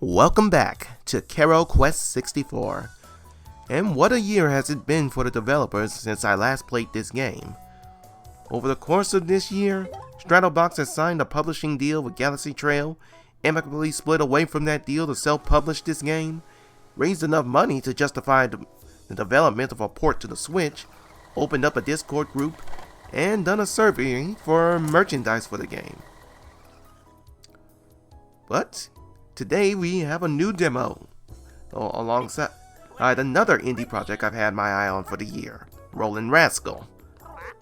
Welcome back to Kero Quest 64. And what a year has it been for the developers since I last played this game. Over the course of this year, Stratobox has signed a publishing deal with Galaxy Trail, amicably split away from that deal to self-publish this game, raised enough money to justify the development of a port to the Switch, opened up a Discord group, and done a survey for merchandise for the game. But today we have a new demo, alongside another indie project I've had my eye on for the year, Rollin Rascal.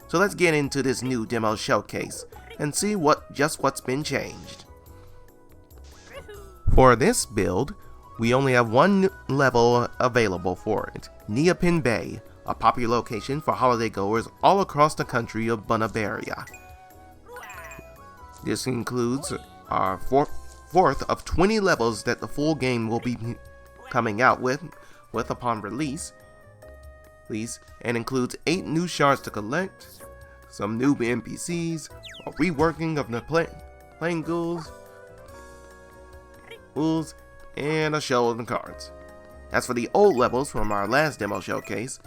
So let's get into this new demo showcase and see what's been changed. For this build, we only have one level available for it, Neopin Bay, a popular location for holiday goers all across the country of Buccaneer. This includes our fourth of 20 levels that the full game will be coming out with upon release, and includes 8 new shards to collect, some new NPCs, a reworking of the playing ghouls, and a show of the cards. As for the old levels from our last demo showcase,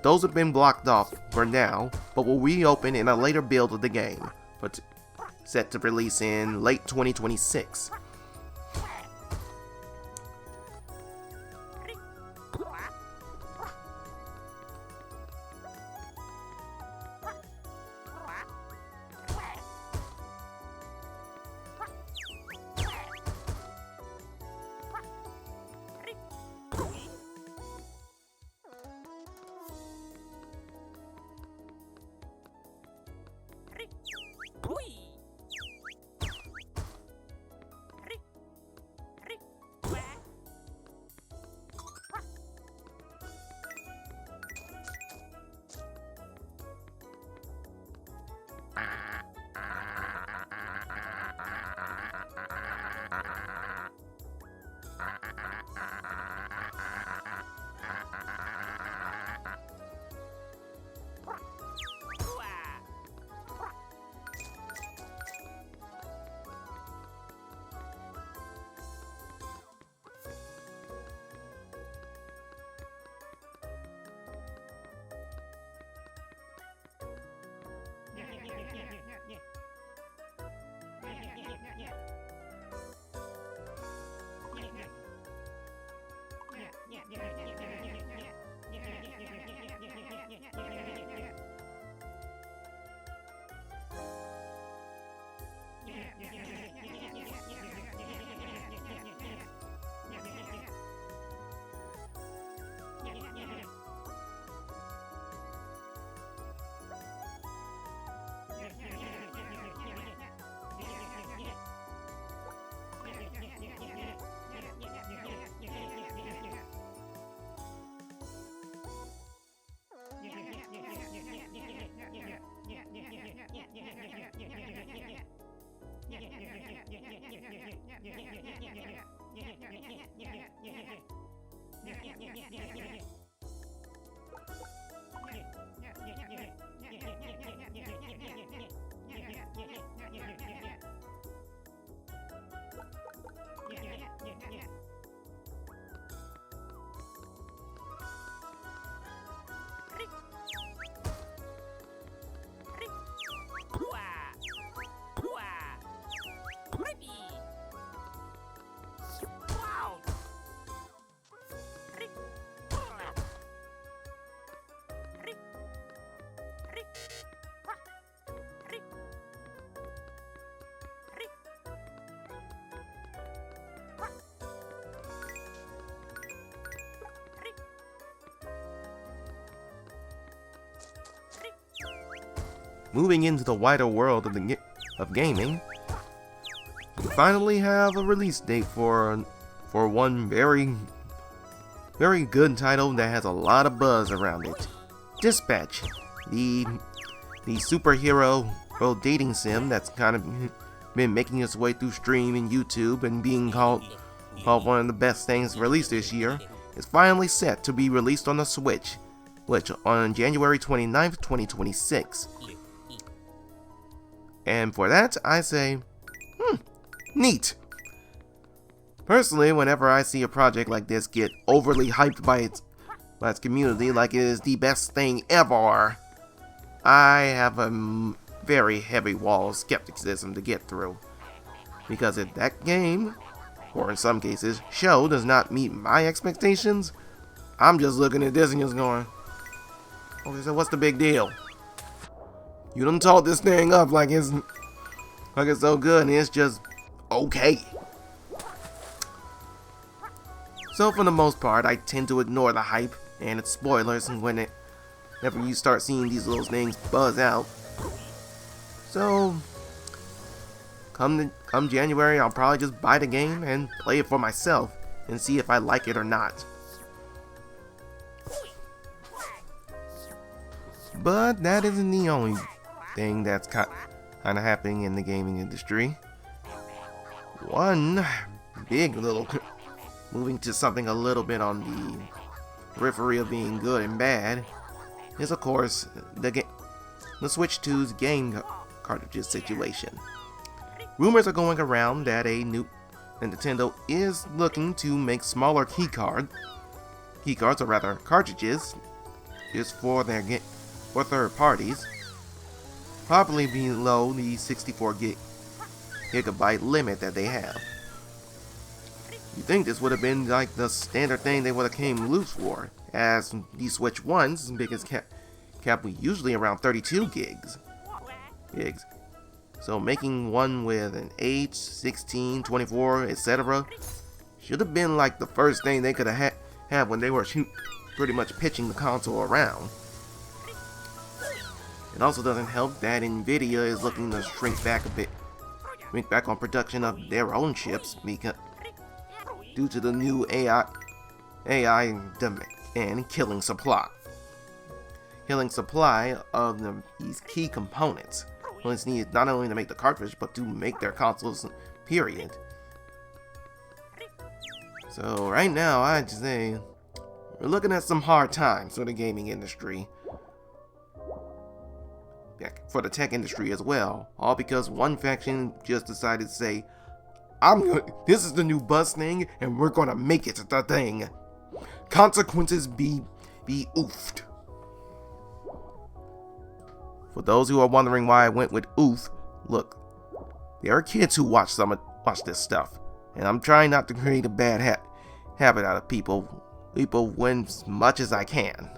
those have been blocked off for now, but will reopen in a later build of the game, set to release in late 2026. Moving into the wider world of gaming, we finally have a release date for one very good title that has a lot of buzz around it. Dispatch, the superhero dating sim that's kind of been making its way through stream and YouTube and being called one of the best things released this year, is finally set to be released on the Switch, which on January 29th, 2026. And for that, I say, neat. Personally, whenever I see a project like this get overly hyped by its community like it is the best thing ever, I have a very heavy wall of skepticism to get through. Because if that game, or in some cases, show does not meet my expectations, I'm just looking at this and just going, okay, so what's the big deal? You done taught this thing up like it's so good and it's just okay. So for the most part, I tend to ignore the hype and its spoilers whenever you start seeing these little things buzz out. So come January, I'll probably just buy the game and play it for myself and see if I like it or not. But that isn't the only thing that's kind of happening in the gaming industry. One big little moving to something a little bit on the periphery of being good and bad is, of course, the Switch 2's game cartridges situation. Rumors are going around that Nintendo is looking to make smaller cartridges, is for third parties, probably below the 64 gigabyte limit that they have. You think this would have been like the standard thing they would have came loose for, as the Switch 1's biggest cap was usually around 32 gigs. So making one with an 8, 16, 24, etc. should have been like the first thing they could have had when they were pretty much pitching the console around. It also doesn't help that Nvidia is looking to shrink back on production of their own chips due to the new AI demand killing supply of these key components. Well, it's needed not only to make the cartridge, but to make their consoles, period. So right now, I'd say we're looking at some hard times for the gaming industry. For the tech industry as well, all because one faction just decided to say, this is the new buzz thing, and we're gonna make it the thing. Consequences be oofed. For those who are wondering why I went with oof, look, there are kids who watch this stuff, and I'm trying not to create a bad habit out of people as much as I can.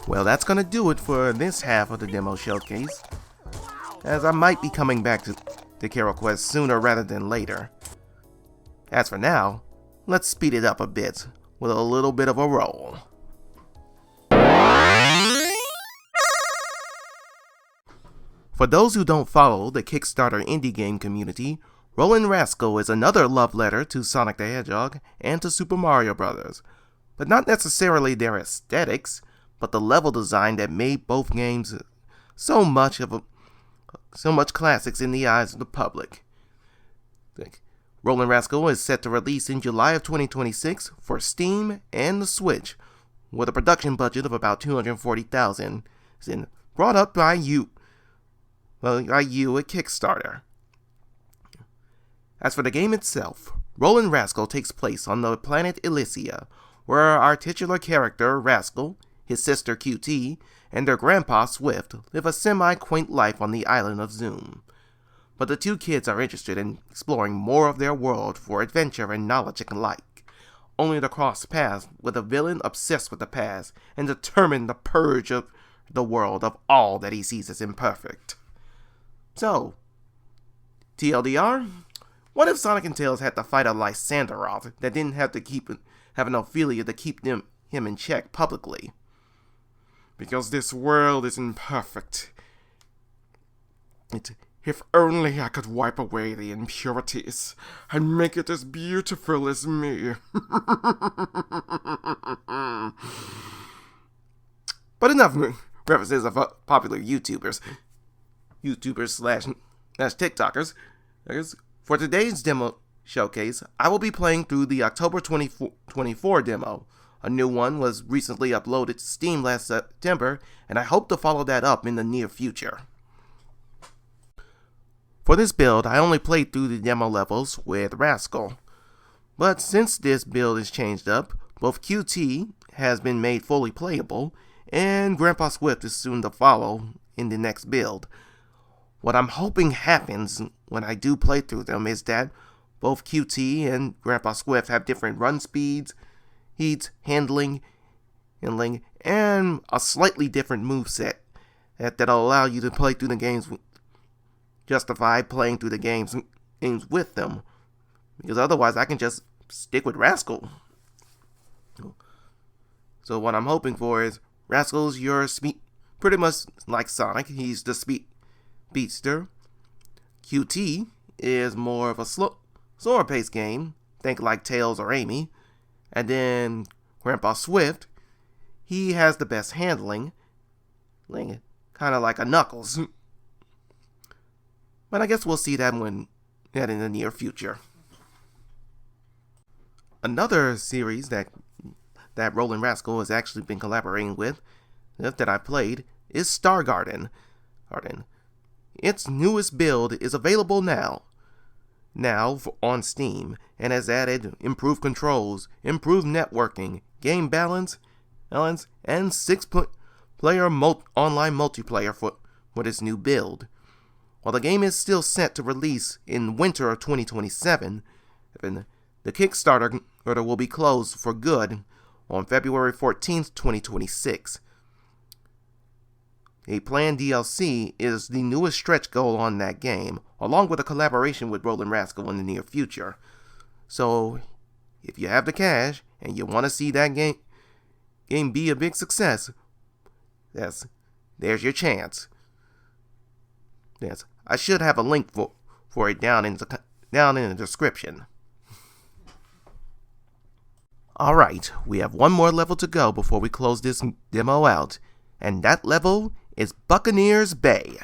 Well, that's gonna do it for this half of the demo showcase, as I might be coming back to Kero Quest sooner rather than later. As for now, let's speed it up a bit with a little bit of a roll. For those who don't follow the Kickstarter indie game community, Rollin Rascal is another love letter to Sonic the Hedgehog and to Super Mario Bros., but not necessarily their aesthetics, but the level design that made both games so much classics in the eyes of the public. Rollin Rascal is set to release in July of 2026 for Steam and the Switch, with a production budget of about $240,000, and brought up by you at Kickstarter. As for the game itself, Rollin Rascal takes place on the planet Elysia, where our titular character, Rascal, his sister QT, and their grandpa, Swift, live a semi-quaint life on the island of Zoom. But the two kids are interested in exploring more of their world for adventure and knowledge alike, only to cross paths with a villain obsessed with the past and determined to purge of the world of all that he sees as imperfect. So, TLDR, what if Sonic and Tails had to fight a Lysanderoth that didn't have an Ophelia to keep him in check publicly? Because this world is imperfect. If only I could wipe away the impurities and make it as beautiful as me. But enough references of popular YouTubers slash TikTokers. For today's demo showcase, I will be playing through the October 2024 demo. A new one was recently uploaded to Steam last September, and I hope to follow that up in the near future. For this build, I only played through the demo levels with Rascal. But since this build is changed up, both QT has been made fully playable, and Grandpa Swift is soon to follow in the next build. What I'm hoping happens when I do play through them is that both QT and Grandpa Swift have different run speeds, heat, handling, and a slightly different moveset that'll allow you to play through the games, justify playing through the games with them. Because otherwise I can just stick with Rascal. So what I'm hoping for is Rascal's your speed, pretty much like Sonic, he's the speedster. QT is more of a slower paced game, think like Tails or Amy. And then Grandpa Swift, he has the best handling, kind of like a Knuckles. But I guess we'll see that in the near future. Another series that Rollin Rascal has actually been collaborating with, that I played, is Star Garden. Its newest build is available now on Steam, and has added improved controls, improved networking, game balance, and 6-player online multiplayer for this new build. While the game is still set to release in winter of 2027, the Kickstarter will be closed for good on February 14th, 2026. A planned DLC is the newest stretch goal on that game, along with a collaboration with Rollin Rascal in the near future. So, if you have the cash and you want to see that game be a big success, there's your chance. Yes, I should have a link for it down in the description. Alright, we have one more level to go before we close this demo out, and that level is Buccaneer's Bay.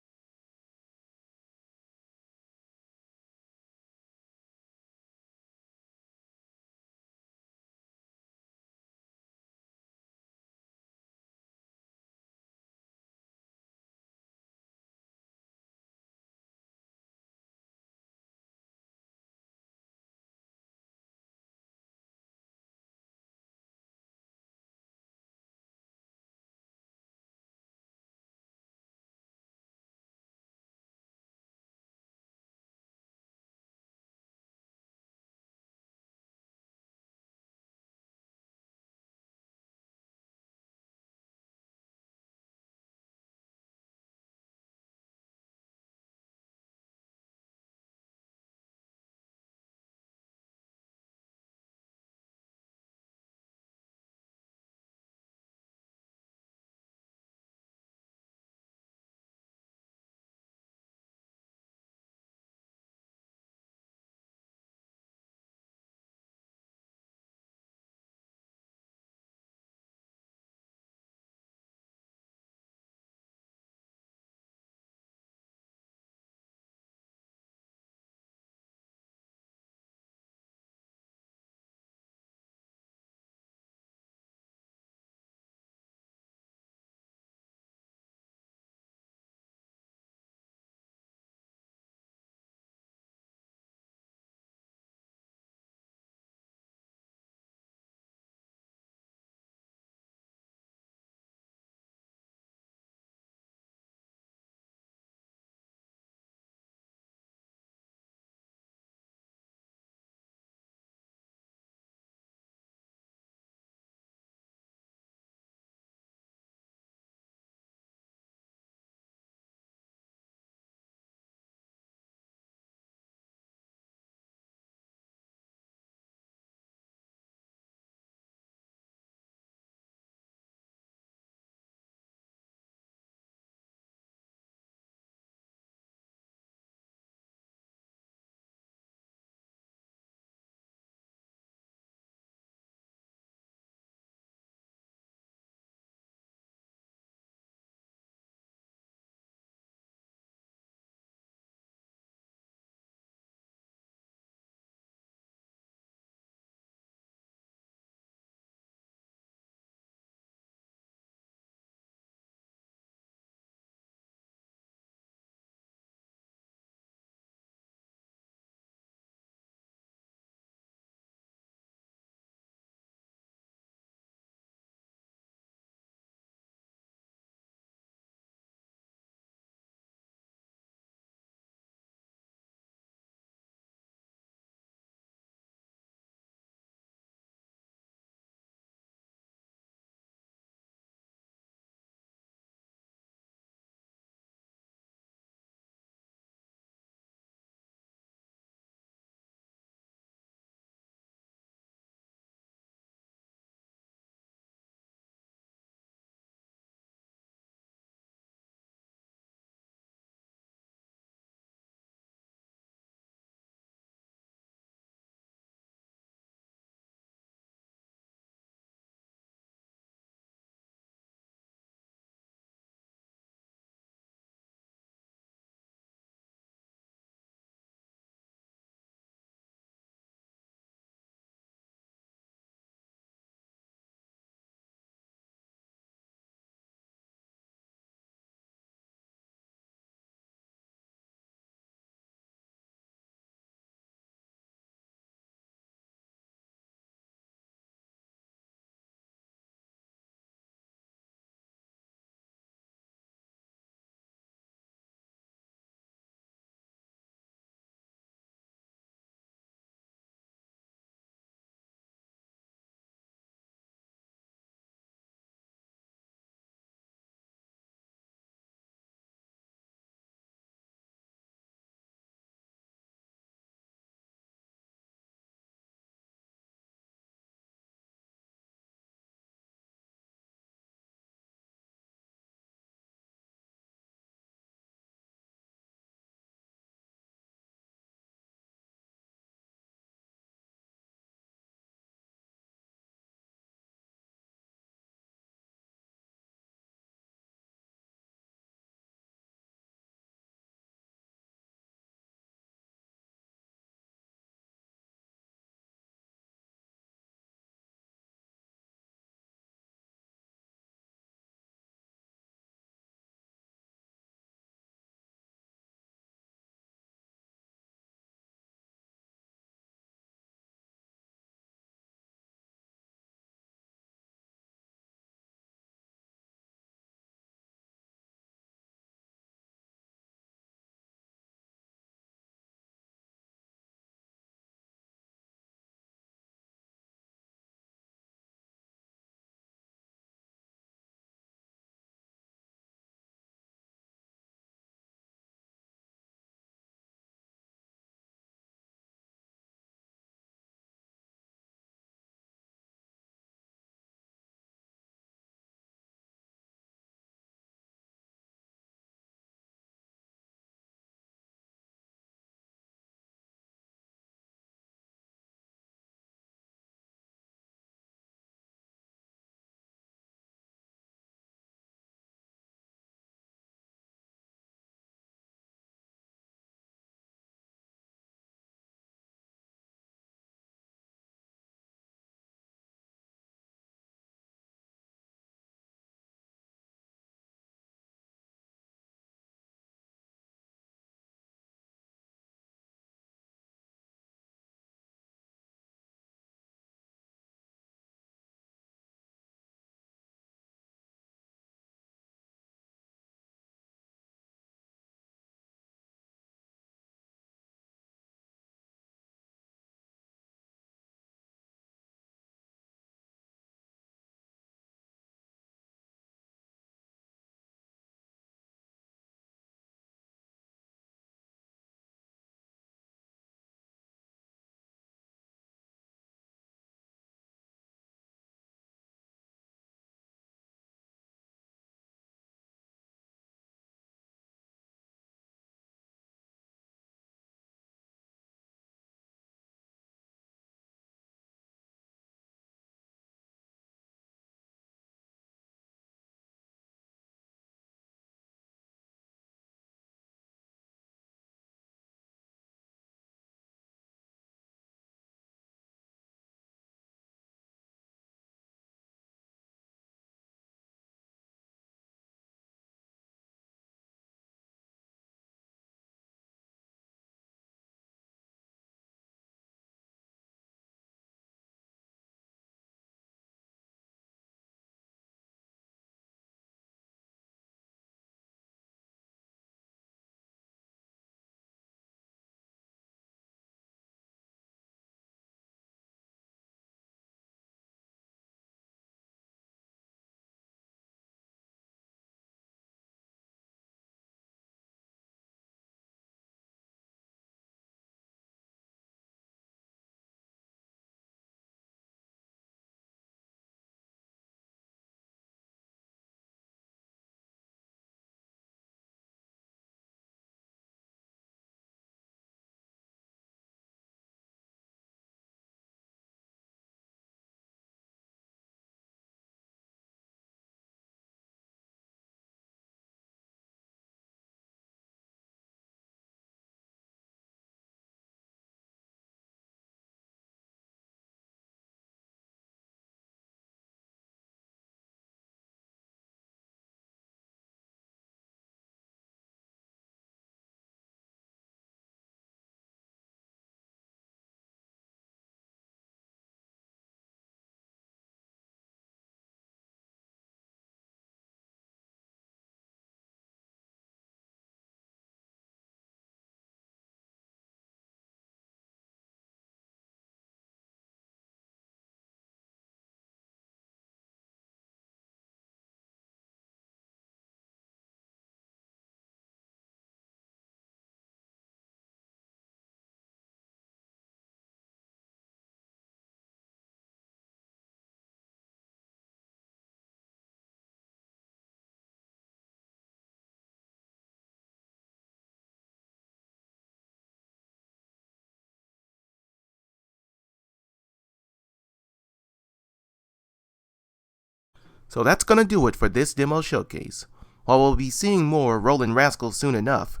So that's gonna do it for this demo showcase. While we'll be seeing more Rollin Rascal soon enough,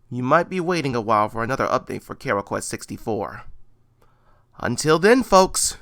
you might be waiting a while for another update for Kero Quest 64. Until then, folks!